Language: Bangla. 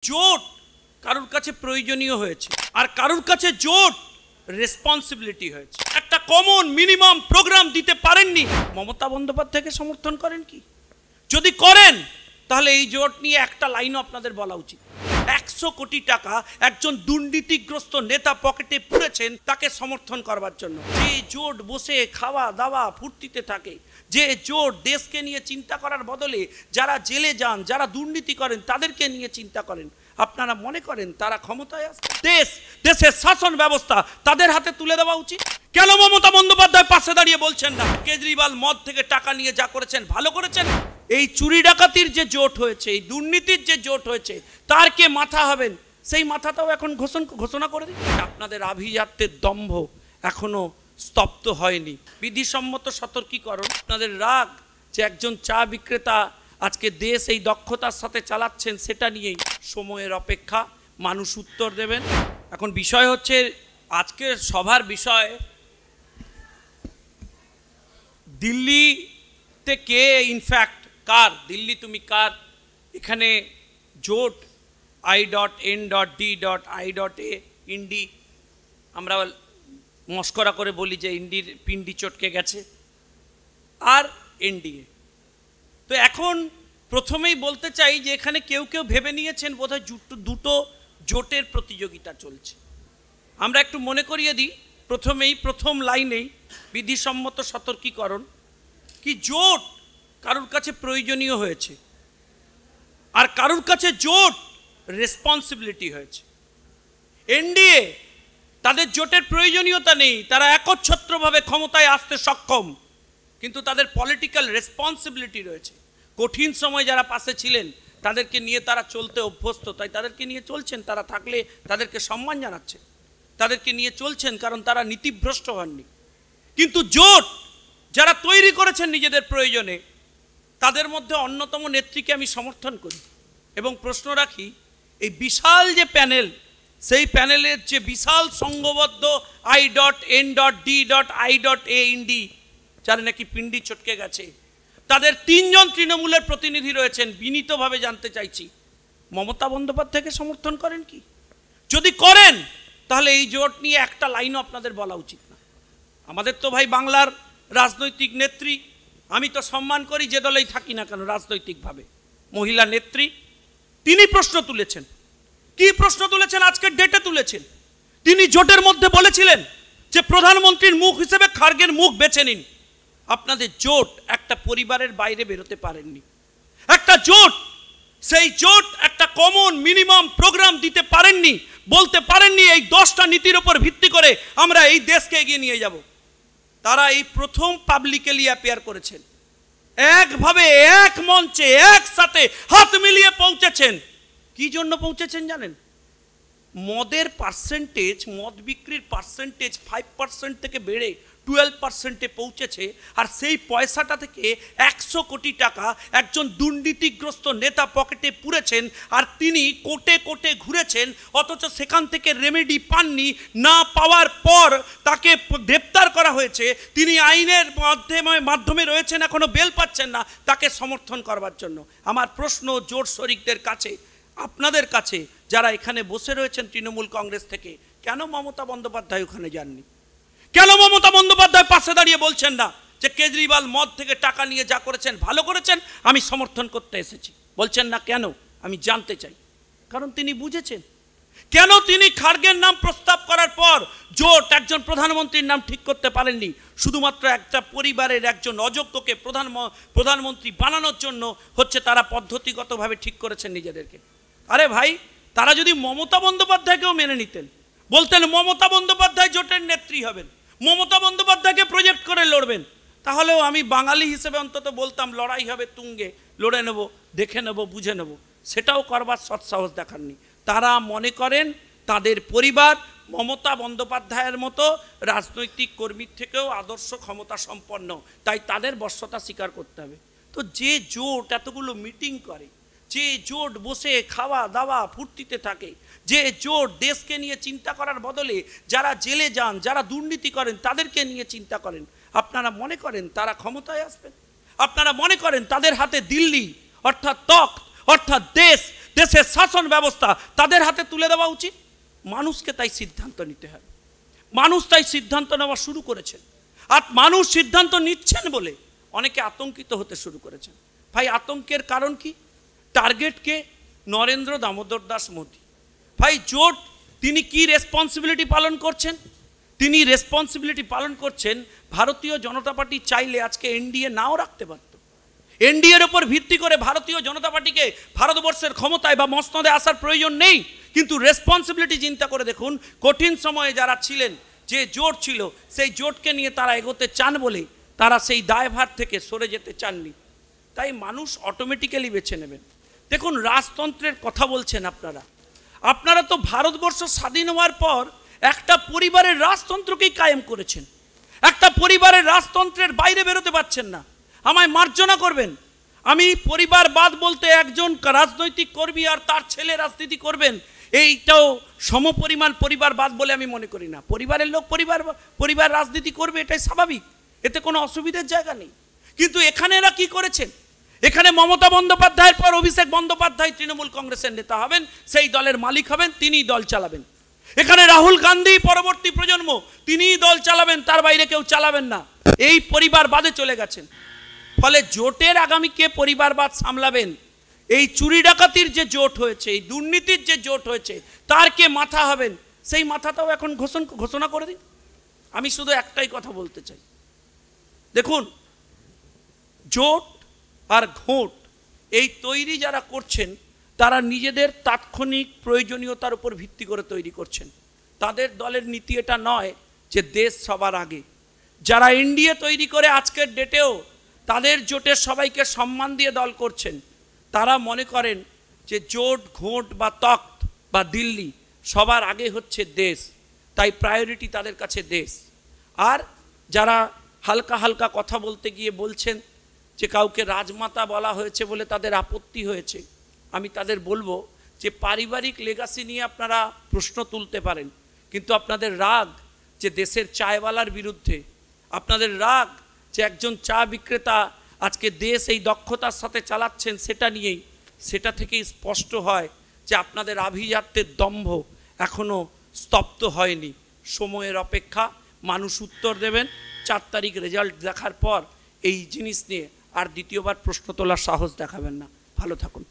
জোট কারোর কাছে প্রয়োজনীয় হয়েছে আর কারোর কাছে জোট রেসপন্সিবিলিটি হয়েছে। একটা কমন মিনিমাম প্রোগ্রাম দিতে পারেননি, মমতা বন্দ্যোপাধ্যায়কে সমর্থন করেন কি? যদি করেন তাহলে এই জোট নিয়ে একটা লাইনও আপনাদের বলা উচিত। 100 কোটি টাকা একজন দুর্নীতিগ্রস্ত নেতা পকেটে পুরেছেন তাকে সমর্থন করবার জন্য। যে জোট বসে খাওয়া দাওয়া ফুর্তিতে থাকে, যে জোট দেশকে নিয়ে চিন্তা করার বদলে যারা জেলে যান, যারা দুর্নীতি করেন তাদেরকে নিয়ে চিন্তা করেন, আপনারা মনে করেন তারা ক্ষমতায় আসবে? দেশের শাসন ব্যবস্থা তাদের হাতে তুলে দেওয়া উচিত। কেন মমতা বন্দ্যোপাধ্যায় পাশে দাঁড়িয়ে বলছেন না কেজরিওয়াল মদ থেকে টাকা নিয়ে যা করেছেন ভালো করেছেন? এই চুরি ডাকাতির যে জোট হয়েছে, এই দুর্নীতির যে জোট হয়েছে, তার কে মাথা হবেন সেই মাথাটাও এখন ঘোষণা করে দিন। আপনাদের আভিজাত্যের দম্ভ এখনো স্তব্ধ হয়নি। বিধিসম্মত সতর্কীকরণ। আপনাদের রাগ যে একজন চা বিক্রেতা আজকে দেশ এই দক্ষতার সাথে চালাচ্ছেন সেটা নিয়েই সময়ের অপেক্ষা, মানুষ উত্তর দেবেন। এখন বিষয় হচ্ছে আজকের সভার বিষয় দিল্লিতে কে, ইনফ্যাক্ট কার, দিল্লি তুমি কার? এখানে জোট I.N.D.I.A ইন্ডি, আমরা মস্করা করে বলি যে ইন্ডির পিন্ডি চটকে গেছে, আর এনডিএ। তো এখন প্রথমেই বলতে চাই যে এখানে কেউ কেউ ভেবে নিয়েছেন বোধহয় দুটো জোটের প্রতিযোগিতা চলছে। আমরা একটু মনে করিয়ে দিই প্রথম লাইনেই বিধিসম্মত সতর্কীকরণ কি জোট কারোর কাছে প্রয়োজনীয় হয়েছে আর কারোর কাছে জোট রেসপন্সিবিলিটি হয়েছে। এনডিএ তাদের জোটের প্রয়োজনীয়তা নেই, তারা একচ্ছত্রভাবে ক্ষমতায় আসতে সক্ষম, কিন্তু তাদের পলিটিক্যাল রেসপন্সিবিলিটি রয়েছে। কঠিন সময় যারা পাশে ছিলেন তাদেরকে নিয়ে তারা চলতে অভ্যস্ত, তাই তাদেরকে নিয়ে চলছেন। তারা থাকলে তাদেরকে সম্মান জানাচ্ছেন, তাদেরকে নিয়ে চলছেন, কারণ তারা নীতিভ্রষ্ট হননি। কিন্তু জোট যারা তৈরি করেছেন নিজেদের প্রয়োজনে, তাদের মধ্যে অন্যতম নেত্রীকে আমি সমর্থন করি এবং প্রশ্ন রাখি, এই বিশাল যে প্যানেল, সেই প্যানেলের যে বিশাল সংঘবদ্ধ I.N.D.I.A ইন্ডি, যারা নাকি পিন্ডি চটকে গেছে, তাদের 3 জন তৃণমূলের প্রতিনিধি রয়েছেন। বিনীতভাবে জানতে চাইছি মমতা বন্দ্যোপাধ্যায়কে সমর্থন করেন কি? যদি করেন তাহলে এই জোট নিয়ে একটা লাইনও আপনাদের বলা উচিত না। আমাদের তো ভাই বাংলার রাজনৈতিক নেত্রী, আমি তো সম্মান করি যে দলেই থাকি না কেন রাজনৈতিকভাবে, মহিলা নেত্রী, তিনি প্রশ্ন তুলেছেন। কি প্রশ্ন তুলেছেন? আজকের ডেটে তুলেছেন। তিনি জোটের মধ্যে বলেছিলেন যে প্রধানমন্ত্রীর মুখ হিসেবে খার্গের মুখ বেছে নিন। আপনাদের জোট একটা পরিবারের বাইরে বেরোতে পারেননি। একটা জোট, সেই জোট একটা কমন মিনিমাম প্রোগ্রাম দিতে পারেননি, বলতে পারেননি এই 10টা নীতির উপর ভিত্তি করে আমরা এই দেশকে এগিয়ে নিয়ে যাব। তারা এই প্রথম পাবলিকলি অ্যাপিয়ার করেছেন, একভাবে এক মঞ্চে একসাথে হাত মিলিয়ে পৌঁছেছেন। কি জন্য পৌঁছেছেন জানেন? মদের পার্সেন্টেজ, মদ বিক্রির পার্সেন্টেজ 5% থেকে বেড়ে 12%-এ পৌঁছেছে, আর সেই পয়সাটা থেকে 100 কোটি টাকা একজন দুর্নীতিগ্রস্ত নেতা পকেটে পুরেছেন, আর তিনি কোটে কোটে ঘুরেছেন, অথচ সেখান থেকে রেমেডি পাননি। না পাওয়ার পর তাকে গ্রেপ্তার করা হয়েছে, তিনি আইনের মাধ্যমে রয়েছেন, এখনো বেল পাচ্ছেন না, তাকে সমর্থন করবার জন্য। আমার প্রশ্ন জোট শরিকদের কাছে, আপনাদের কাছে, যারা এখানে বসে রয়েছেন তৃণমূল কংগ্রেস থেকে, কেন মমতা বন্দ্যোপাধ্যায় ওখানে যাননি? কেন মমতা বন্দ্যোপাধ্যায় পাশে দাঁড়িয়ে বলছেন না যে কেজরিওয়াল মদ থেকে টাকা নিয়ে যা করেছেন ভালো করেছেন, আমি সমর্থন করতে এসেছি? বলছেন না কেন? আমি জানতে চাই। কারণ তিনি বুঝেছেন। কেন তিনি খার্গের নাম প্রস্তাব করার পর জোট একজন প্রধানমন্ত্রীর নাম ঠিক করতে পারেননি? শুধুমাত্র একটা পরিবারের একজন অযোগ্যকে প্রধানমন্ত্রী বানানোর জন্য হচ্ছে তারা পদ্ধতিগতভাবে ঠিক করেছেন নিজেদেরকে। আরে ভাই, তারা যদি মমতা বন্দ্যোপাধ্যায়কেও মেনে নিতেন, বলতেন মমতা বন্দ্যোপাধ্যায় জোটের নেত্রী হবেন, মমতা বন্দ্যোপাধ্যায়কে প্রজেক্ট করে লড়বেন, তাহলেও আমি বাঙালি হিসেবে অন্তত বলতাম লড়াই হবে তুঙ্গে, লড়ে নেব, দেখে নেব, বুঝে নেব। সেটাও করবার সৎসাহস দেখাননি। তারা মনে করেন তাদের পরিবার মমতা বন্দ্যোপাধ্যায়ের মতো রাজনৈতিক কর্মীর থেকেও আদর্শ ক্ষমতা সম্পন্ন, তাই তাদের বশ্যতা স্বীকার করতে হবে। তো যে জোট এতগুলো মিটিং করে, যে জোট বসে খাওয়া দাওয়া ফুর্তিতে থাকে, যে জোট দেশকে নিয়ে চিন্তা করার বদলে যারা জেলে যান, যারা দুর্নীতি করেন তাদেরকে নিয়ে চিন্তা করেন, আপনারা মনে করেন তারা ক্ষমতায় আসবেন? আপনারা মনে করেন তাদের হাতে দিল্লি অর্থাৎ তখ্ত অর্থাৎ দেশ দেশের শাসন ব্যবস্থা তাদের হাতে তুলে দেওয়া উচিত। মানুষকে তাই সিদ্ধান্ত নিতে হবে। মানুষ তাই সিদ্ধান্ত নেওয়া শুরু করেছেন। আর মানুষ সিদ্ধান্ত নিচ্ছেন বলে অনেকে আতঙ্কিত হতে শুরু করেছেন। ভাই, আতঙ্কের কারণ কি? টার্গেটকে নরেন্দ্র দামোদর দাস মোদী। ভাই, জোট তিনি কি রেসপন্সিবিলিটি পালন করছেন? তিনি রেসপন্সিবিলিটি পালন করছেন, ভারতীয় জনতা পার্টি চাইলে আজকে এনডিএ নাও রাখতে পারত। এনডিএর ওপর ভিত্তি করে ভারতীয় জনতা পার্টিকে ভারতবর্ষের ক্ষমতায় বা মসনদে আসার প্রয়োজন নেই। কিন্তু রেসপন্সিবিলিটি চিন্তা করে দেখুন, কঠিন সময়ে যারা ছিলেন, যে জোট ছিল, সেই জোটকে নিয়ে তারা এগোতে চান বলে তারা সেই দায়ভার থেকে সরে যেতে চাননি। তাই মানুষ অটোমেটিক্যালি বেছে নেবেন। দেখুন, রাজতন্ত্রের কথা বলছেন আপনারা তো ভারতবর্ষ স্বাধীন হওয়ার পর একটা পরিবারের রাজতন্ত্রকেই কায়েম করেছেন। একটা পরিবারের রাজতন্ত্রের বাইরে বেরোতে পারছেন না। আমায় মার্জনা করবেন, আমি পরিবারবাদ বলতে একজন রাজনৈতিক কর্মী আর তার ছেলে রাজনীতি করবেন, এইটাও সমপরিমাণ পরিবারবাদ বলে আমি মনে করি না। পরিবারের লোক পরিবার রাজনীতি করবে, এটাই স্বাভাবিক, এতে কোনো অসুবিধার জায়গা নেই। কিন্তু এখানে এরা কি করেছেন? এখানে মমতা বন্দ্যোপাধ্যায়ের পর অভিষেক বন্দ্যোপাধ্যায় তৃণমূল কংগ্রেসের নেতা হবেন, সেই দলের মালিক হবেন, তিনিই দল চালাবেন। এখানে রাহুল গান্ধী পরবর্তী প্রজন্ম, তিনিই দল চালাবেন, তার বাইরে কেউ চালাবেন না। এই পরিবারবাদে চলে গেছেন। ফলে জোটের আগামী কে পরিবারবাদ সামলাবেন? এই চুরি ডাকাতির যে জোট হয়েছে, এই দুর্নীতির যে জোট হয়েছে, তার কে মাথা হবেন? সেই মাথাটাও এখন ঘোষণা করে দিন। আমি শুধু একটাই কথা বলতে চাই, দেখুন, জোট আর ঘোট এই তৈরি যারা করছেন, তারা নিজেদের তাৎক্ষণিক প্রয়োজনীয়তার উপর ভিত্তি করে তৈরি করছেন। তাদের দলের নীতি এটা নয় যে দেশ সবার আগে। যারা এনডিএ তৈরি করে আজকের ডেটেও তাদের জোটের সবাইকে সম্মান দিয়ে দল করছেন, তারা মনে করেন যে জোট, ঘোট বা তখ্ত বা দিল্লি সবার আগে হচ্ছে দেশ, তাই প্রায়োরিটি তাদের কাছে দেশ। আর যারা হালকা হালকা কথা বলতে গিয়ে বলছেন যে কাউকে রাজমাতা বলা হয়েছে বলে তাদের আপত্তি হয়েছে, আমি তাদের বলবো যে পারিবারিক লেগাসি নিয়ে আপনারা প্রশ্ন তুলতে পারেন, কিন্তু আপনাদের রাগ যে দেশের চায়ওয়ালার বিরুদ্ধে, আপনাদের রাগ যে একজন চা বিক্রেতা আজকে দেশ এই দক্ষতার সাথে চালাচ্ছেন সেটা নিয়েই, সেটা থেকেই স্পষ্ট হয় যে আপনাদের আভিজাত্যের দম্ভ এখনও স্তব্ধ হয়নি। সময়ের অপেক্ষা, মানুষ উত্তর দেবেন। 4 তারিখ রেজাল্ট দেখার পর এই জিনিস নিয়ে আর দ্বিতীয়বার প্রশ্ন তোলার সাহস দেখাবেন না। ভালো থাকুন।